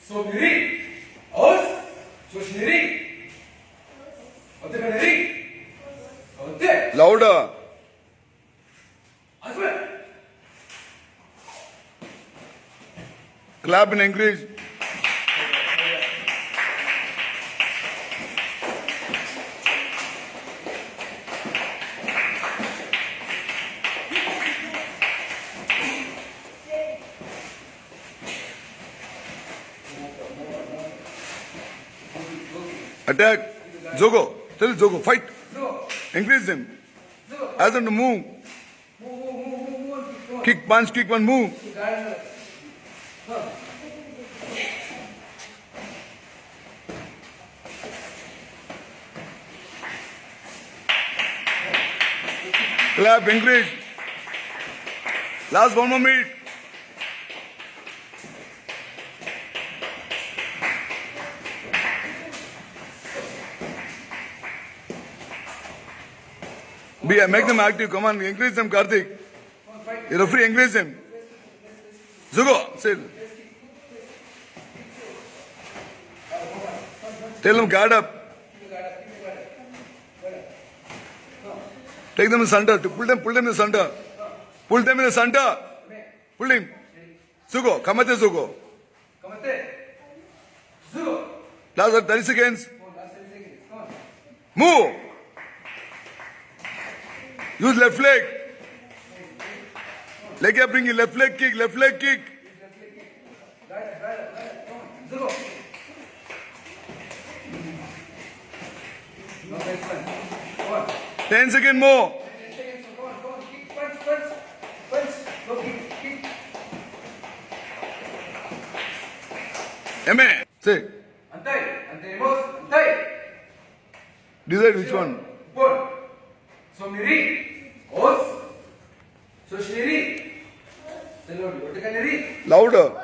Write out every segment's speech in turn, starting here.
소미리 어스 조시리 어때 가네리 어때 Louder. 아스베 Clap and encourage. Attack. Zogo. Tell Zogo. Fight. Increase him. Ask him to move. Kick, punch, kick, one, move. Clap, encourage. Last 1 more minute. Make them active. Come on, encourage them, Karthik. The referee, encourage them. Zugo, say. Tell them guard up. Take them in the center. Pull them in the center. Pull them in the center. Pull him. Zugo, Kamate Zugo. Last 30 seconds. Move. Use left leg. Leg up, bring it. Left leg kick. Left leg kick. Ten seconds more. Amen. Say. Decide which one. 소미리 어스 조시리 셀로디 어때 가네리 Louder.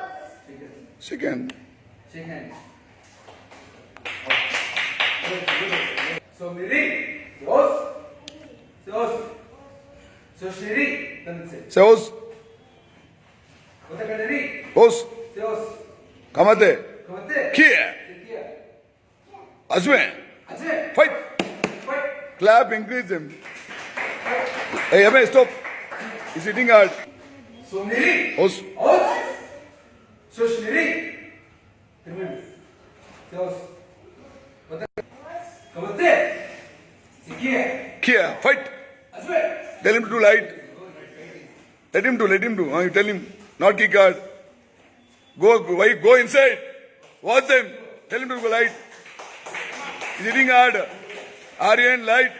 Second. 소미리 어스 조시리 던세 Seos. 어때 가네리 Os. 세오스 Kamate. 그때 Kia. Asme. 아제 Fight. Clap, encourage him. Hey, Abhay, stop. He's hitting hard. 소미리 Os. 어스 조시리 세오스 어때 그때 Kia. Fight. 아제 Tell him to do light. Let him do. You tell him. Not kick hard. Go inside. Watch them. Tell him to go light. He's hitting hard. Aryan, light.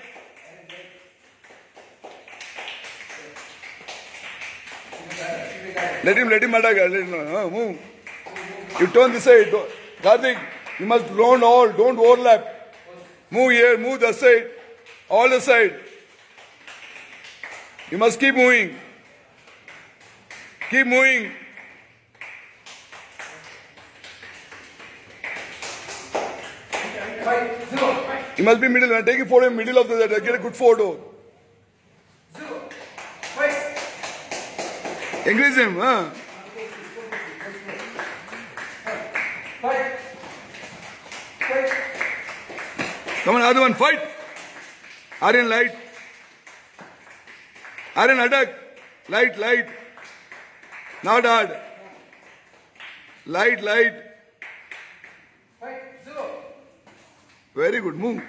Let him attack. Let him, move. You turn this side. Karthik, you must round all. Don't overlap. Move here, move the side. All the side. You must keep moving. Keep moving. You must be middle. Take a photo in middle of the get a good photo. Encourage him, huh? Come on, other one, fight. Aryan, light. Aryan, attack. Light. Not hard. Light. Very good, move.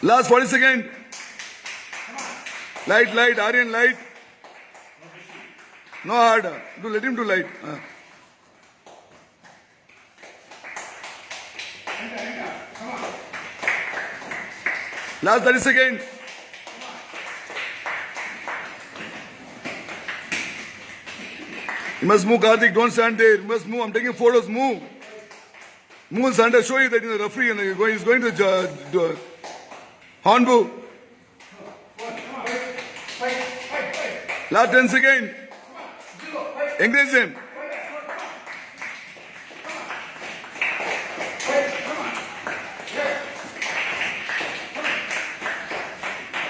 Last 40 seconds. Light, Aryan, light. No hard. Let him do light. Last 30 seconds. You must move, Karthik. Don't stand there. You must move. I'm taking photos. Move. Move, stand there. Show you that you're the referee and he's going to Hornbu. Last 10 seconds. Engage him.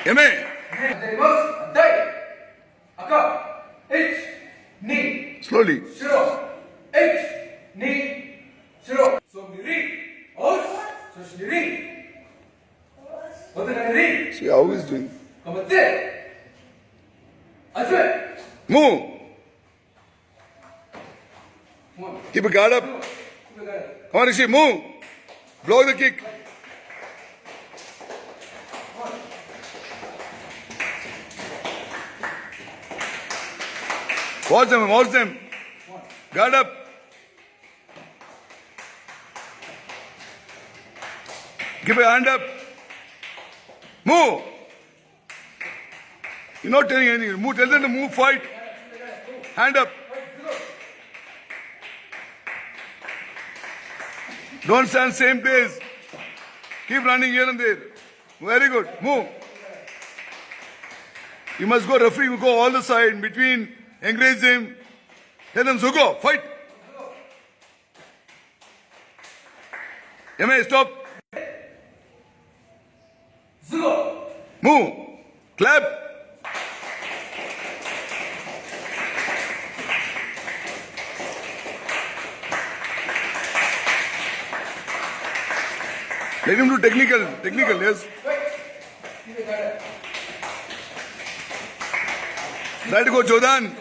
Amen. And then reverse. Dai. Aka. Ich. Ni. Slowly. Shiro. Ich. Ni. Shiro. Somniri. Aus. Soshniri. Otakaniri. See how he's doing. Kamate. Ajwe. Move. One. Keep a guard up. Come on, Rishi, move. Block the kick. Watch them, watch them. Guard up. Keep a hand up. Move. You're not telling anything. Move. Tell them to move, fight. Hand up. Don't stand same place. Keep running here and there. Very good. Move. You must go, referee, you go all the side, between, encourage them. Tell them, Zugo, fight. Yame, stop. Zugo. Move. Clap. Let him do technical, yes. Try to go, Jodan.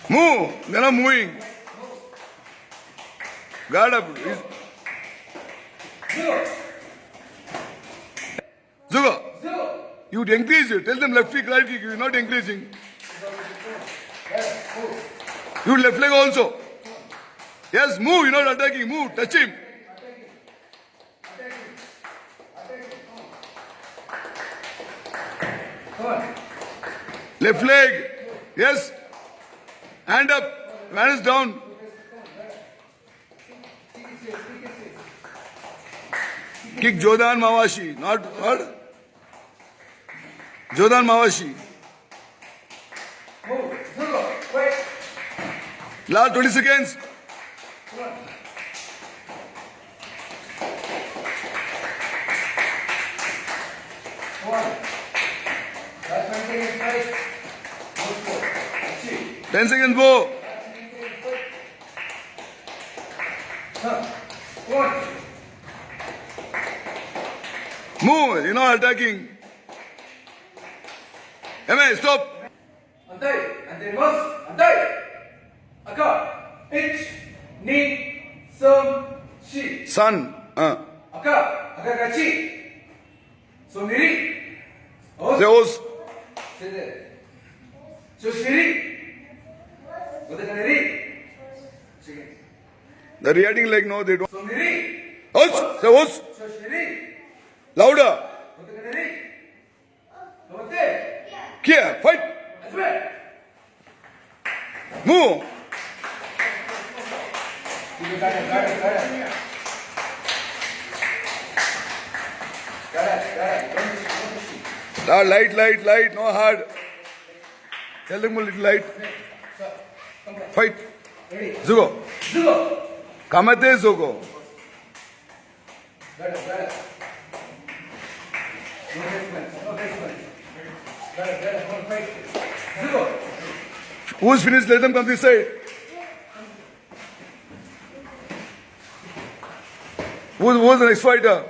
Move. They're not moving. Guard up. Zugo. You would increase it. Tell them left kick, right kick. You're not increasing. You left leg also. Yes, move. You're not attacking. Move. Touch him. Left leg. Yes. Hand up. Hand is down. Kick Jodan Mawashi. Not what? Jodan Mawashi. Last 20 seconds. Ten seconds go. Move. You're not attacking. Ame, stop. Antai. And then reverse. Antai. Aka. Ich. Ni. Som. Shi. Son. Aka. Akakachi. Somniri. Aus. Say Os. Say there. Soshniri. Otakaniri. Second. They're reacting like no, they don't. Somniri. Os. Say Os. Soshniri. Louder. Otakaniri. Kamate. Here. Fight. Ajwe. Move. Light, no hard. Tell them a little light. Fight. Zugo. Kamate Zugo. Who's finished? Let them come this side. Who's the next fighter?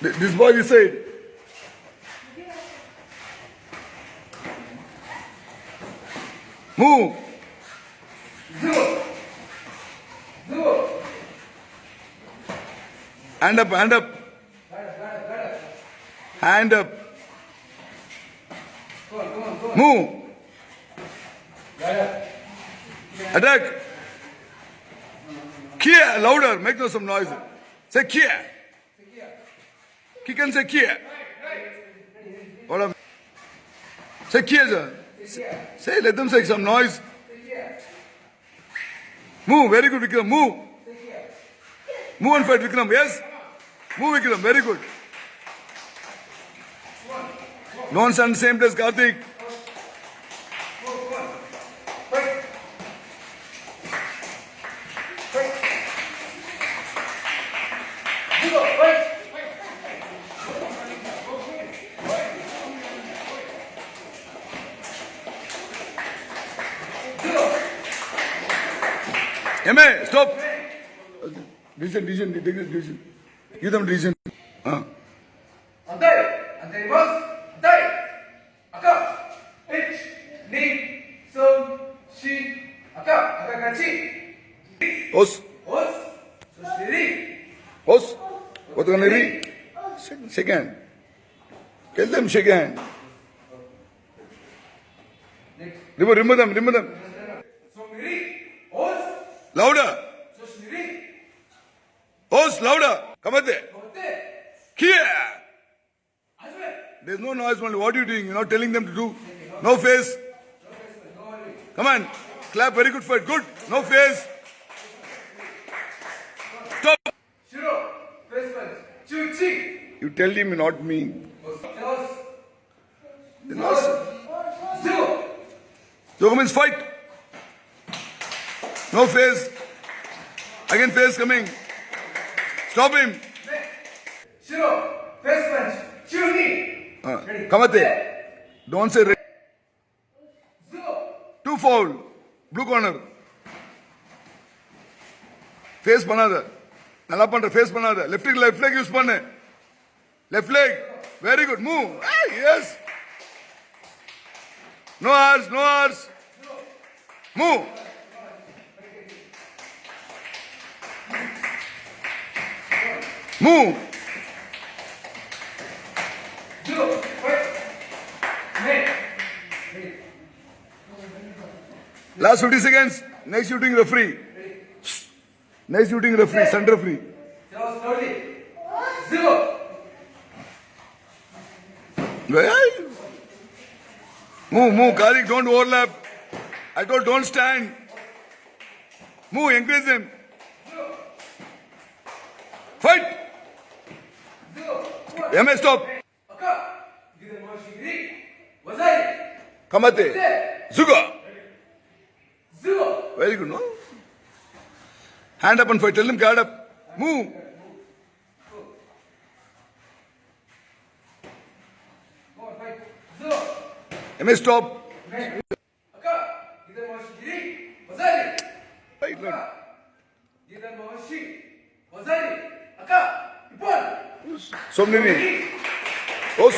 This boy this side. Move. Hand up. Hand up. Move. Attack. Kia, louder. Make some noise. Say Kia. Kick and say Kia. Say Kia, sir. Say, let them say some noise. Move. Very good, Vikram. Move. Move and fight, Vikram. Yes. Move, Vikram. Very good. Don't stand same place, Karthik. Fight. Fight. Zero. Fight. Zero. MA, stop. Decision, take the decision. Give them decision. 안돼. 안돼 버스. 안돼. 아까. H. 니. 손. 시. 아까 같이. Os, 버스. 조심히. os. What can I read? Shake hand. Tell them shake hand. Remove them. 손미리. 버스. Louder. 조심히. Os, louder. Come on there. 어때? Here. 아줌마. There's no noise only. What are you doing? You're not telling them to do. No face. Come on. Clap. Very good fight. Good. No face. Stop. 싫어. 페이스만. 주치. You tell him, not me. 버스. Then also. zero. So means fight. No face. Again face coming. Stop him. 싫어. 페이스만. 주니. Come at there. Don't say red. zero. Two foul. Blue corner. Face பண்ணாத. நல்லா பண்ற face பண்ணாத. Left leg use பண்ணு. Left leg. Very good. Move. Ah, yes. No hours. Move. Move. zero. fight. 네. Last 50 seconds. Next shooting referee. Center referee. Just slowly. zero. Move, Karthik, don't overlap. I told don't stand. Move, encourage him. Fight. zero. MS stop. 아까 이게 뭐시기리? 와사이. Kamate. Zuga. zero. Very good, no? Hand up and fight. Tell him guard up. Move. Go on, fight. zero. MS stop. 아까 이게 뭐시기리? 와사이. Right, no. 이게 뭐시? 와사이. 아까 이번. Somnini. Os.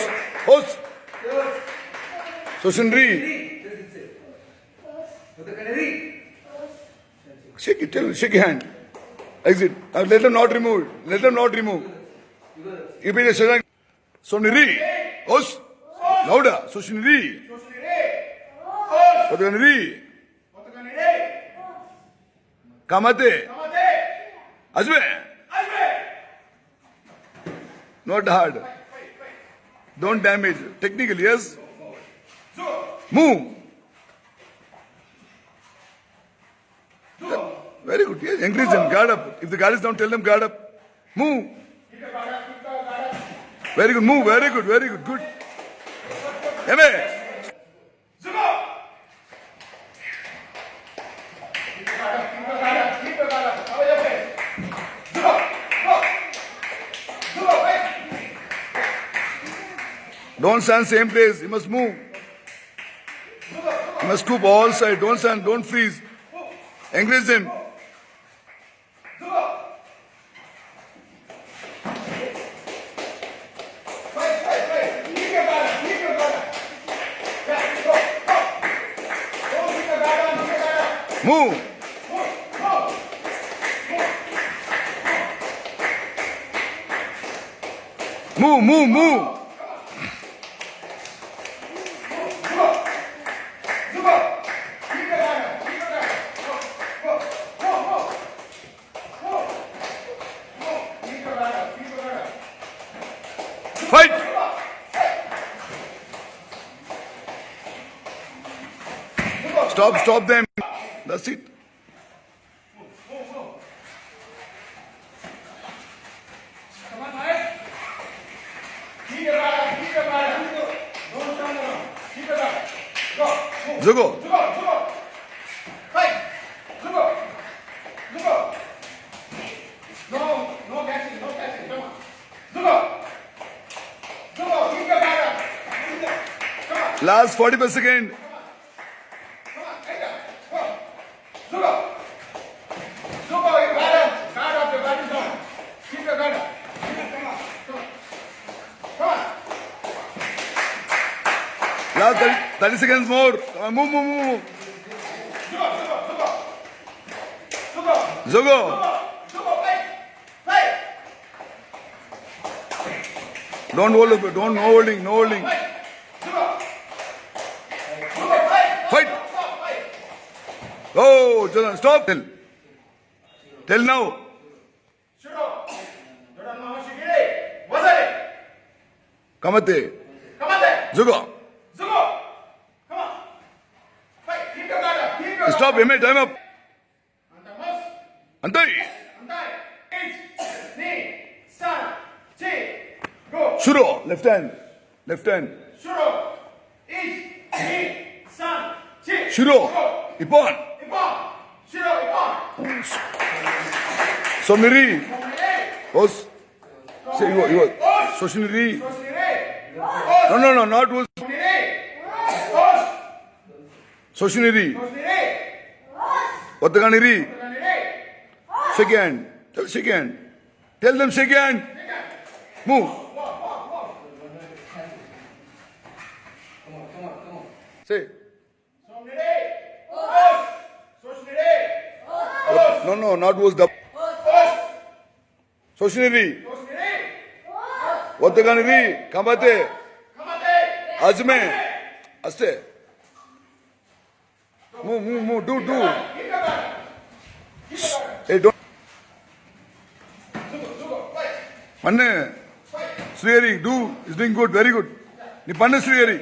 Sosindri. Shake it, tell him, shake your hand. Exit. Let them not remove. You be the Somniri. Os. Louder. Sosindri. Kotaganiri. Kamate. Azme. Not hard. Don't damage. Technically, yes. Move. Very good. Yes. Encourage them. Guard up. If the guard is down, tell them guard up. Move. Very good. Move. Very good. Good. Eme. Don't stand same place. You must move. You must scoop all sides. Don't stand. Don't freeze. Encourage them. Move. Move. Fight. Stop them. That's it. Zogo. Fight. Zugo. No catching. Come on. Zugo. Keep your guard up. Come on. Last 45 seconds. Come on. Take it. Go. Zugo, you guard up. Guard up. Your guard is down. Keep your guard up. Come on. Last 30 seconds more. Move. Zugo. Zogo. Fight. Don't hold. No holding. Zugo, Fight. Oh, Jordan, stop. Tell now. Shuro. Jordan Mahashigiri. Wazari. Kamate. Come on there. Zogo. Zugo. Come on. Fight. Keep your guard up. Stop. Time up. Under most. Antai. Antai. Each. Knee. San. Chi. Go. Shuro. Left hand. Shuro. Each. Knee. San. Chi. Shuro. Go. Ippon. Ippon. Shuro. Ippon. Somniri. Hey. Os. Say you. Soshiniri. Sosnire. No, not was. Sosnire. Os. Soshiniri. Sosnire. Ottaganiri. Sosnire. Shake hand. Tell them shake hand. Move. Come on. Say. Somnire. Os. Sosnire. No, not was the. Os. Soshiniri. Sosnire. Ottaganiri. Kamate. Kamate. Azme. Aste. Move. Do. Keep your guard. Hey, don't. Zugo. Fight. Panne. Sriyari, do. Is doing good. Very good. Ni panne Sriyari.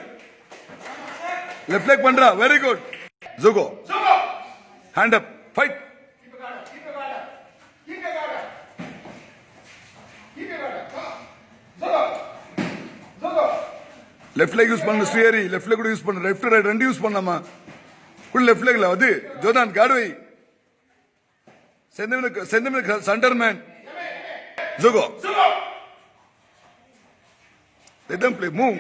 Left leg pandra. Very good. Zogo. Zugo. Hand up. Fight. Keep your guard up. Come on. Zugo. Left leg use panna Sriyari. Left leg use panna. Left to right. Rendu use pannama. Good left leg la. Adi. Jordan, guard way. Send them the center man. Zogo. Let them play. Move.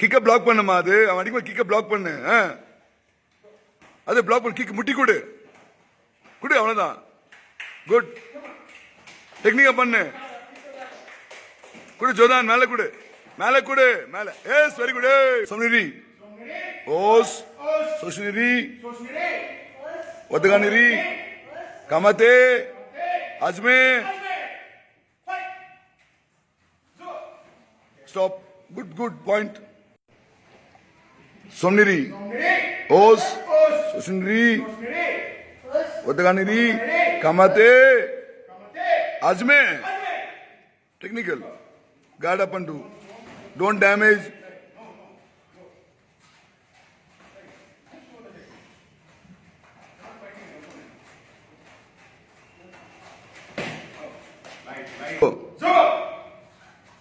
Kick a block பண்ணமா அது அவன் அடிக்கும்போது kick a block பண்ணு அது block பண்ணு kick முட்டி கொடு அவ்வளவுதான் குட் டெக்னிக்கா பண்ணு கொடு ஜோதான் மேல கொடு எஸ் வெரி குட் சோனிரி ஓஸ் சோஷினிரி ஒத்தகானிரி கமதே அஜ்மே stop good point Somniri, Os, Soshiniri, Ottaganiri, Kamate, Ajme. Technical. Guard up and do. Don't damage.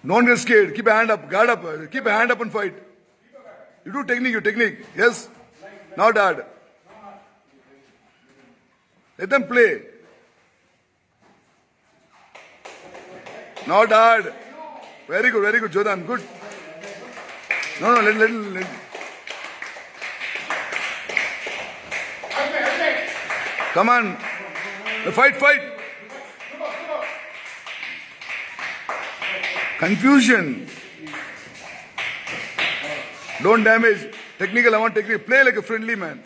Don't get scared. Keep a hand up. Guard up. Keep a hand up and fight. You do technique. Yes. Not hard. Let them play. Not hard. Very good, Jordan. Good. No, let. Come on. Fight. Confusion. Don't damage. Technical, I want technical. Play like a friendly man.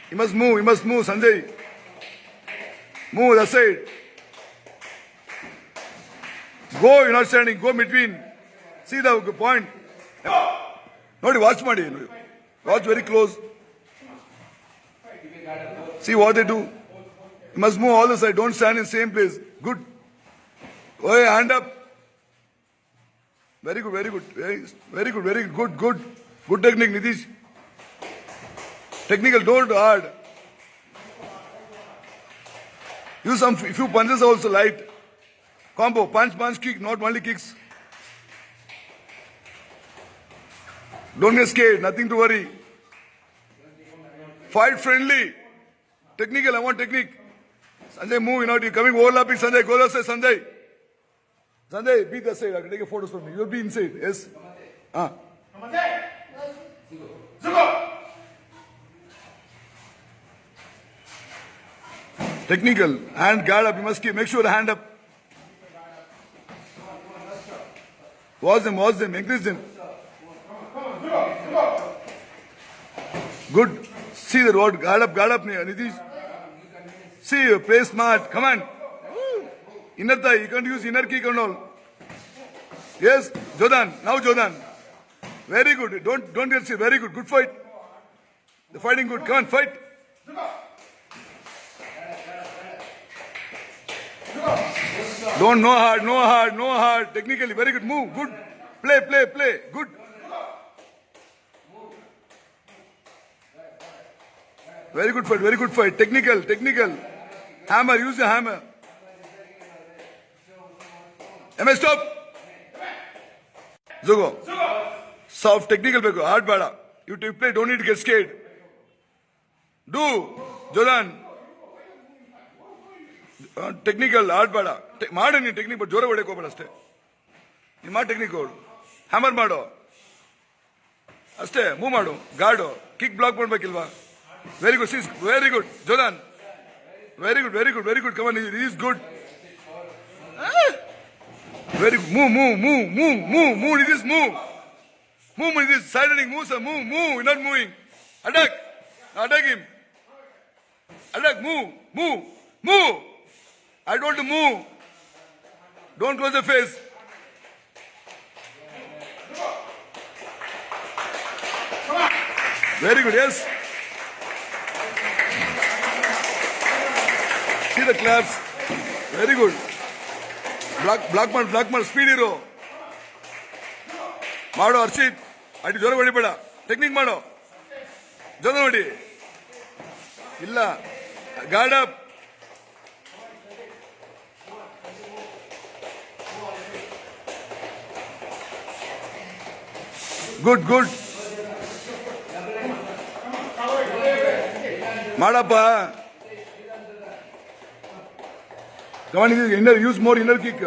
He must move, Sanjay. Move that side. Go, you're not standing. Go between. See the point. Nobody watch Madi. Watch very close. See what they do. You must move all the side. Don't stand in same place. Good. Oh, hand up. Very good. Good. Good technique, Nitish. Technical, don't hard. Use some few punches also light. Combo, punch, kick, not only kicks. Don't get scared, nothing to worry. Fight friendly. Technical, I want technique. Sanjay, move, you're coming overlapping. Sanjay, go that side, Sanjay. Sanjay, be that side. I can take a photos from you. You'll be inside. Yes. Technical. Hand guard up. You must keep. Make sure the hand up. Watch them. Increase them. Good. See the road. Guard up, Nitish. See, play smart. Come on. Inner thigh. You can't use inner kick and all. Yes, Jodan. Now Jodan. Very good. Don't get sick. Very good. Good fight. The fighting good. Come on, fight. Don't no hard. Technically, very good. Move. Good. Play. Good. Very good fight. Technical. Hammer. Use the hammer. MS, stop. Zogo. Soft technical beko. Hard bada. You play. Don't need to get scared. Do. Jodan. Technical. Hard bada. Maada ni technique, but jora bade ko bada ste. Ni ma technique kodu. Hammer mado. Aste. Move mado. Guardo. Kick block ಮಾಡಬೇಕಿಲ್ವಾ? Very good, sis. Very good. Jodan. Very good. Come on, he is good. Very good. Move. It is move. It is siding. Move, sir. Move. You're not moving. Attack him. Attack. Move. I told you to move. Don't close the face. Very good. Yes. See the claps. Very good. Black man, speed hero. Mado, Archit. I did very bad. Technique Mado. Janavadi. Illa. Guard up. Good. Madapa. Come on, use more inner kick.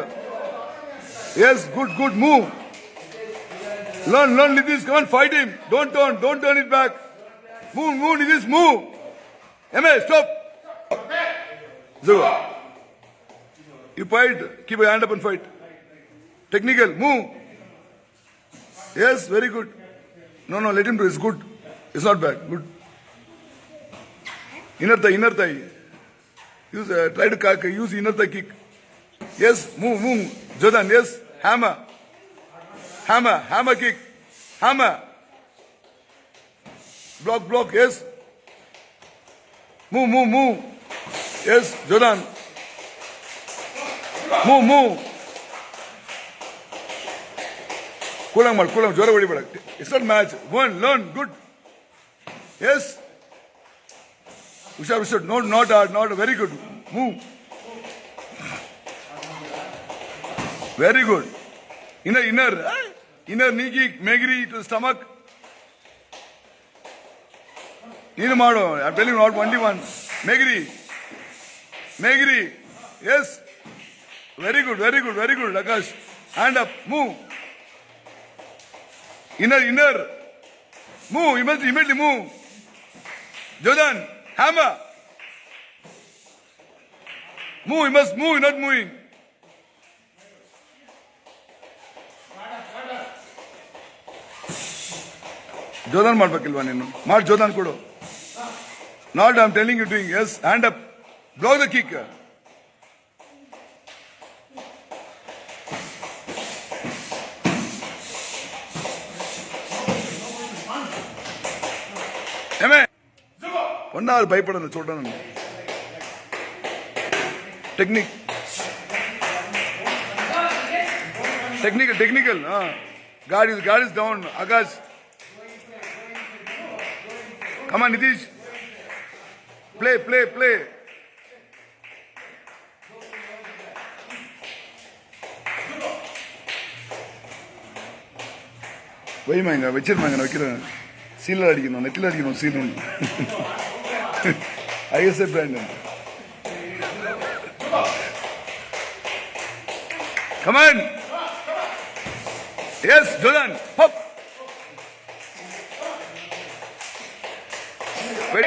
Yes, good. Move. Learn Nitish. Come on, fight him. Don't turn it back. Move, Nitish, move. MS, stop. Zogo. You fight. Keep your hand up and fight. Technical, move. Yes, very good. No, let him do it. It's good. It's not bad. Good. Inner thigh. Use try to use inner thigh kick. Yes, move. Jodan, yes. Hammer kick. Hammer. Block, yes. Move. Yes, Jodan. Move. Kulang, jora badi bada. It's not match. Go and learn. Good. Yes. Ushad. Not hard. Very good. Move. Very good. Inner knee kick, Megri to the stomach. Mado. I'm telling you, not only one. Megri. Yes. Very good, Akash. Hand up. Move. Inner. Move. You must immediately move. Jodan. Hammer. Move. You must move. You're not moving. Jodan ಮಾಡಬೇಕಿಲ್ವಾ ನೀನು ಮಾಡಿ ಜೋದಾನ್ ಕೊಡು not I'm telling you doing yes hand up block the kick ఏమే వన్నారు భయపడను చూడను technical guard is down Akash. Come on, Nitish. Play. Why manga? Vechir manga. Seal அடிக்கணும் நெத்தில அடிக்கணும் seal ISA Brandon. Come on. Yes, Jordan. Hop. Wait.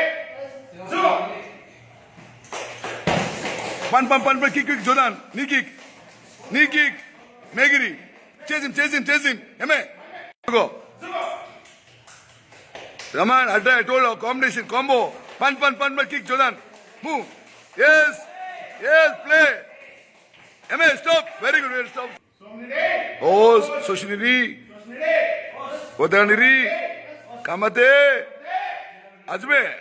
Pun, kick, Jordan. Knee kick. Megiri. Chase him. Eme. Go. Come on, I told you, combination, combo. Pun, kick, Jordan. Move. Yes, play. Eme, stop. Very good, stop. Oh, Soshiniri. Odaniri. Kamate. Azme.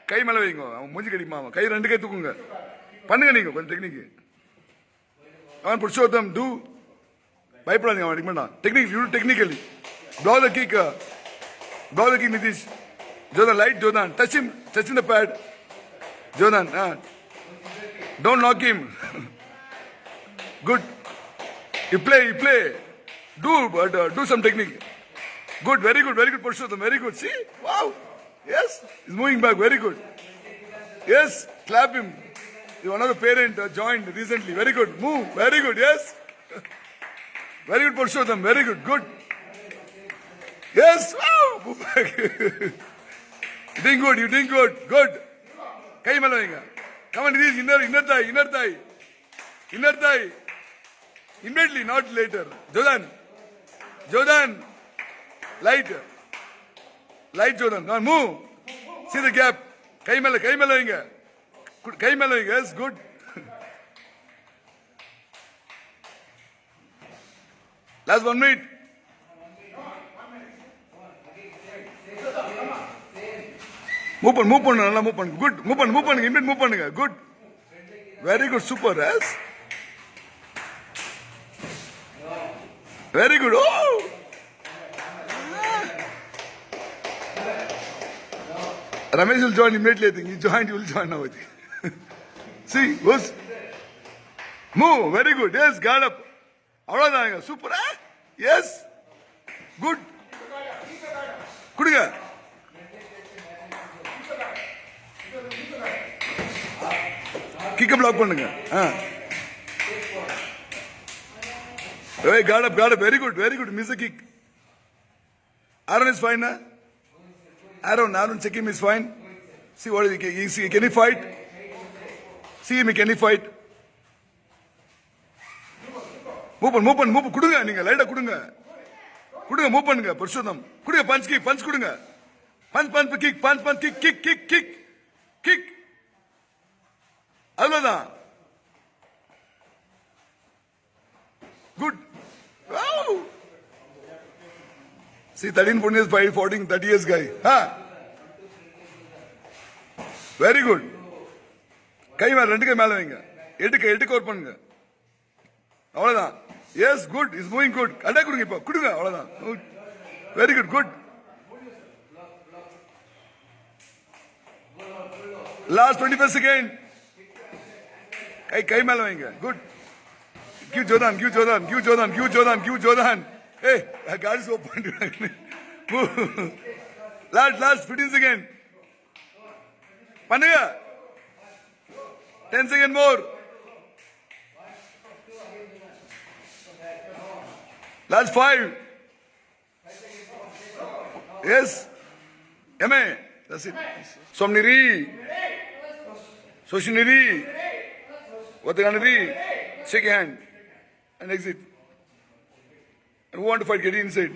Kai malavingo. Munji kadi mama. Kai rendu kai thukunga. Pannunga neenga konja technique. Avan Purushottam do. Bypradinga avan edikmanda. Technique, you do technically. Blow the kick. Nitish. Jordan, light Jordan. Touch him the pad. Jordan, don't knock him. Good. You play. Do some technique. Good, very good, Purushottam, very good. See? Wow. Yes, he's moving back, very good. Yes, clap him. One of the parent joined recently. Very good. Move. Very good, yes. Very good, Purushottam, very good. Good. Yes. Wow. Move back. You're doing good. Good. Kai malavinga. Come on, it is inner thigh. Immediately, not later. Jordan. Light Jordan. Now move. See the gap. Kai malavinga. Yes, good. Last 1 minute. Move on. Good. Move on. Immediate move on. Good. Very good. Super. Yes. Very good. Oh. Ramesh will join immediately. I think he joined. You will join now. I think. See, was move. Very good. Yes, guard up. Avladanga. Super. Yes. Good. Kudiga. Kick block பண்ணுங்க. Hey, guard up. Very good. Miss a kick. Aaron is fine, na? Aaron, check him is fine. See what is he? Can he fight? See him, can he fight? Move. Kudunga ninga, light kudunga. Move பண்ணுங்க. Purushottam. Kudunga punch kudunga. Punch kick. Avladaan. Good. Wow. See, 13 years fighting 30 years guy. Very good. Kai மேல ரெண்டு கை மேல வைங்க. எட்டு core பண்ணுங்க. அவ்வளவுதான். Yes, good. Is moving good. அட கொடுங்க இப்ப. கொடுங்க அவ்வளவுதான். Very good. Last 25 seconds. கை மேல வைங்க. Good. Give Jordan. Hey, that guard is open. Last 15 seconds. பண்ணுங்க. 10 seconds more. Last 5. Yes. Eme. That's it. Somniri. Soshiniri. Odaganiri. Shake your hand and exit. And who want to fight? Get inside.